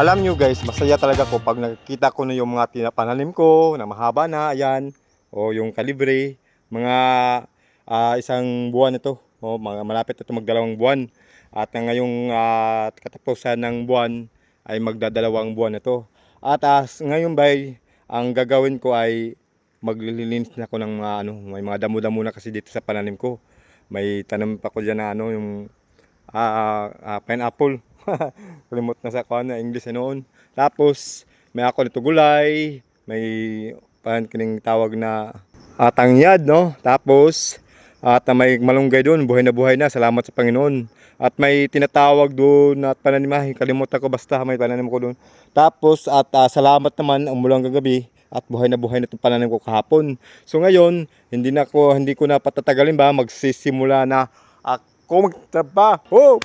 Alam nyo guys, masaya talaga ko pag nakikita ko na yung mga tinapananim ko na mahaba na, ayan, o yung kalibre, mga isang buwan ito, o mga malapit ito magdalawang buwan. At ngayong katapusan ng buwan ay magdadalawang buwan ito. At ngayon bay, ang gagawin ko ay maglilinis na ako ng mga may mga damo-damo na kasi dito sa pananim ko. May tanim pa ko diyan na yung pineapple. Kalimot na sa kuan na English noon. Tapos may ako nito gulay, may pan kining tawag na tangyad, no? Tapos at may malunggay doon, buhay na, salamat sa Panginoon. At may tinatawag doon na pananimahin, kalimutan ko basta may pananim ko doon. Tapos at salamat naman umulang kagabi at buhay na itong pananim ko kahapon. So ngayon, hindi ko na patatagalin ba, magsisimula na ako magtrabaho.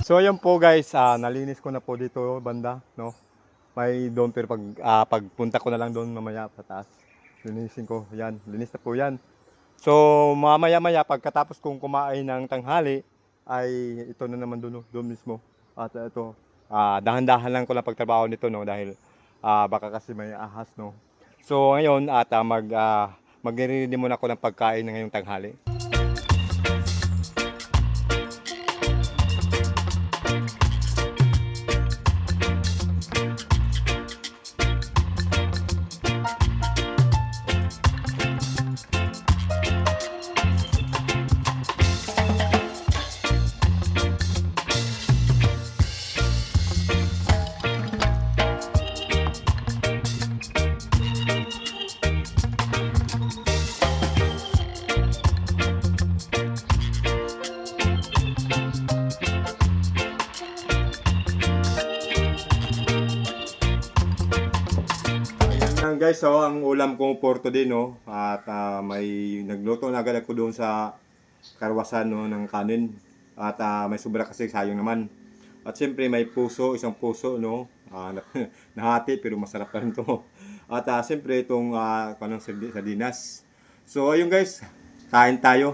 So ayun po guys, nalinis ko na po dito banda, no. May doon pero pagpunta ko na lang doon mamaya sa taas. Linisin ko, yan, linis na po yan. So mamaya-maya pagkatapos kong kumain ng tanghali ay ito na naman doon mismo. At ito, dahan-dahan lang ko lang pagtrabaho nito, no, dahil baka kasi may ahas, no. So ngayon magre-ready muna ako ng pagkain ngayong tanghali. Guys, so ang ulam ko for today, no, at may nagluto na agad ako doon sa karwasan, no, ng kanin. At may sobra kasi sayang naman. At siyempre may isang puso, no, nahati pero masarap pa rin to. At siyempre itong sardinas. So ayun guys, kain tayo.